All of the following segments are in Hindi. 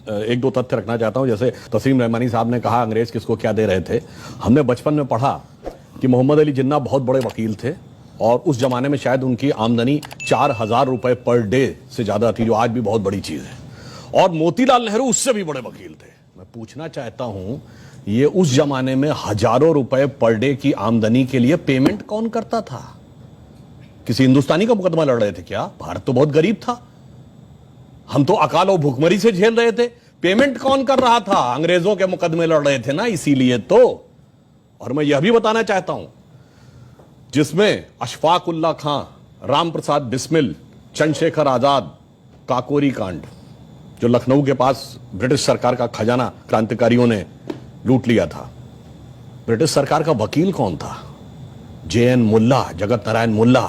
एक दो तथ्य रखना चाहता हूं। जैसे तस्लीम रहमानी साहब ने कहा अंग्रेज किसको क्या दे रहे थे। हमने बचपन में पढ़ा कि मोहम्मद अली जिन्ना बहुत बड़े वकील थे और उस जमाने में शायद उनकी आमदनी 4,000 रुपए पर डे से ज्यादा थी, जो आज भी बहुत बड़ी चीज है। और मोतीलाल नेहरू उससे भी बड़े वकील थे। मैं पूछना चाहता हूं, ये उस जमाने में हजारों रुपए पर डे की आमदनी के लिए पेमेंट कौन करता था? किसी हिंदुस्तानी का मुकदमा लड़ रहे थे क्या? भारत तो बहुत गरीब था, हम तो अकाल और भूखमरी से झेल रहे थे। पेमेंट कौन कर रहा था? अंग्रेजों के मुकदमे लड़ रहे थे ना, इसीलिए तो। और मैं यह भी बताना चाहता हूं, जिसमें अशफाक उल्ला खां, राम प्रसाद बिस्मिल, चंद्रशेखर आजाद, काकोरी कांड, जो लखनऊ के पास ब्रिटिश सरकार का खजाना क्रांतिकारियों ने लूट लिया था, ब्रिटिश सरकार का वकील कौन था? JN मुल्ला, जगत नारायण मुल्ला,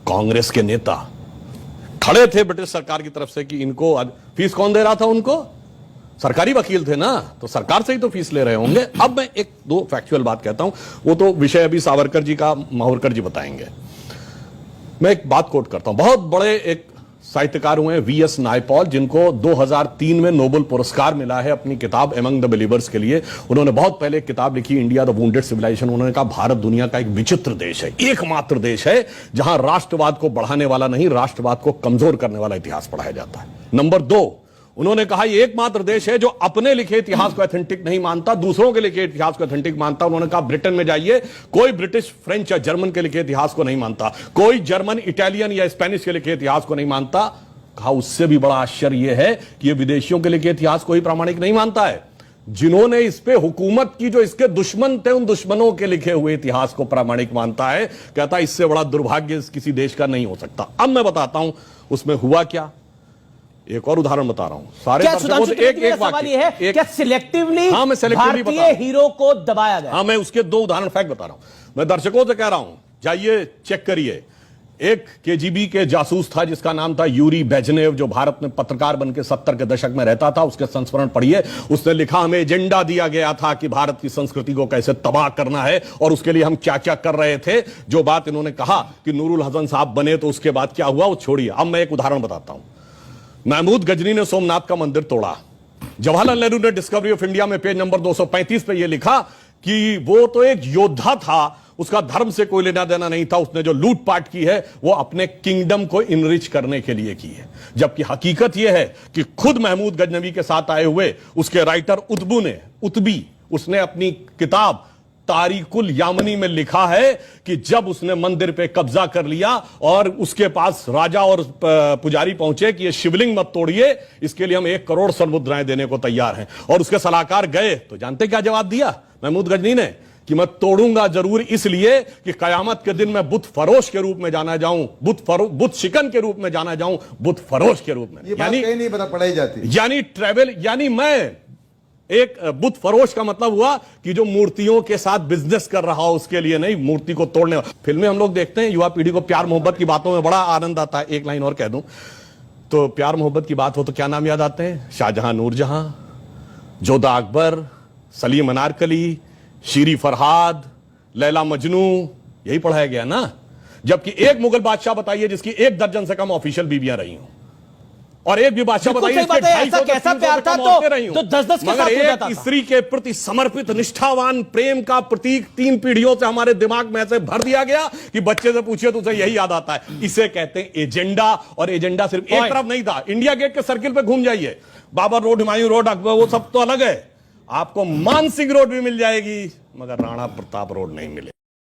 कांग्रेस के नेता खड़े थे ब्रिटिश सरकार की तरफ से कि इनको फीस कौन दे रहा था? उनको सरकारी वकील थे ना, तो सरकार से ही तो फीस ले रहे होंगे। अब मैं एक दो फैक्चुअल बात कहता हूं, वो तो विषय अभी सावरकर जी का माहौरकर जी बताएंगे। मैं एक बात कोट करता हूं। बहुत बड़े एक साहित्यकार हुए VS नायपॉल, जिनको 2003 में नोबेल पुरस्कार मिला है अपनी किताब एमंग द बिलीवर्स के लिए। उन्होंने बहुत पहले एक किताब लिखी, इंडिया द वुंडेड सिविलाइजेशन। उन्होंने कहा भारत दुनिया का एक विचित्र देश है, एकमात्र देश है जहां राष्ट्रवाद को बढ़ाने वाला नहीं, राष्ट्रवाद को कमजोर करने वाला इतिहास पढ़ाया जाता है। नंबर 2, उन्होंने कहा ये एकमात्र देश है जो अपने लिखे इतिहास को ऑथेंटिक नहीं मानता, दूसरों के लिखे इतिहास को ऑथेंटिक मानता। उन्होंने कहा ब्रिटेन में जाइए, कोई ब्रिटिश, फ्रेंच या जर्मन के लिखे इतिहास को नहीं मानता, कोई जर्मन, इटालियन या स्पेनिश के लिखे इतिहास को नहीं मानता। कहा उससे भी बड़ा आश्चर्य यह है कि ये विदेशियों के लिखे इतिहास को ही प्रामाणिक नहीं मानता है, जिन्होंने इस पे हुकूमत की, जो इसके दुश्मन थे, उन दुश्मनों के लिखे हुए इतिहास को प्रामाणिक मानता है। कहता इससे बड़ा दुर्भाग्य किसी देश का नहीं हो सकता। अब मैं बताता हूं उसमें हुआ क्या। एक और उदाहरण बता रहा हूं। सारे दर्शकों से एक सवाल ये है, क्या सिलेक्टिवली भारतीय हीरो को दबाया गया? हाँ, मैं उसके 2 उदाहरण फैक्ट बता रहा हूं। मैं दर्शकों से कह रहा हूं, जाइए चेक करिए। एक KGB के जासूस था जिसका नाम था यूरी बेजनेव, जो भारत में पत्रकार बनकर 70 के दशक में रहता था। उसके संस्मरण पढ़िए। उसने लिखा, हमें एजेंडा दिया गया था कि भारत की संस्कृति को कैसे तबाह करना है और उसके लिए हम क्या क्या कर रहे थे। जो बात इन्होंने कहा कि नूरुल हसन साहब बने तो उसके बाद क्या हुआ, वो छोड़िए। अब मैं एक उदाहरण बताता हूं। महमूद गजनी ने सोमनाथ का मंदिर तोड़ा। जवाहरलाल नेहरू ने डिस्कवरी ऑफ इंडिया में पेज नंबर 235 पे यह लिखा कि वो तो एक योद्धा था, उसका धर्म से कोई लेना देना नहीं था, उसने जो लूटपाट की है वो अपने किंगडम को इनरिच करने के लिए की है। जबकि हकीकत यह है कि खुद महमूद गजनवी के साथ आए हुए उसके राइटर उतबी, उसने अपनी किताब तारिकुल यामनी में लिखा है कि जब उसने मंदिर पे कब्जा कर लिया और उसके पास राजा और पुजारी पहुंचे कि ये शिवलिंग मत तोड़िए, इसके लिए हम 1 करोड़ स्वर्ण मुद्राएं देने को तैयार हैं, और उसके सलाहकार गए तो जानते क्या जवाब दिया महमूद गजनी ने? कि मैं तोड़ूंगा जरूर, इसलिए कि कयामत के दिन मैं बुत फरोश के रूप में जाना जाऊं, बुत शिकन के रूप में जाना जाऊं, बुत फरोश के रूप में। यानी नहीं पता पढ़ाई जाती, यानी ट्रेवल, यानी मैं एक बुत फरोश का मतलब हुआ कि जो मूर्तियों के साथ बिजनेस कर रहा हो, उसके लिए नहीं, मूर्ति को तोड़ने। फिल्में हम लोग देखते हैं, युवा पीढ़ी को प्यार मोहब्बत की बातों में बड़ा आनंद आता है। एक लाइन और कह दूं तो, प्यार मोहब्बत की बात हो तो क्या नाम याद आते हैं? शाहजहां, नूरजहां, जोधा अकबर, सलीम अनारकली, शीरी फरहाद, लैला मजनू, यही पढ़ाया गया ना। जबकि एक मुगल बादशाह बताइए जिसकी 1 दर्जन से कम ऑफिशियल बीवियां रही हूं, और एक भी बादशाह बताइए कैसा प्यार था तो 10-10 के साथ एक स्त्री के प्रति समर्पित निष्ठावान प्रेम का प्रतीक 3 पीढ़ियों से हमारे दिमाग में ऐसे भर दिया गया कि बच्चे से पूछिए तो उसे यही याद आता है। इसे कहते हैं एजेंडा। और एजेंडा सिर्फ एक तरफ नहीं था। इंडिया गेट के सर्किल पे घूम जाइए, बाबर रोड, हुमायूं रोड, अकबर, वो सब तो अलग है। आपको मानसिंह रोड भी मिल जाएगी, मगर राणा प्रताप रोड नहीं मिलेगी।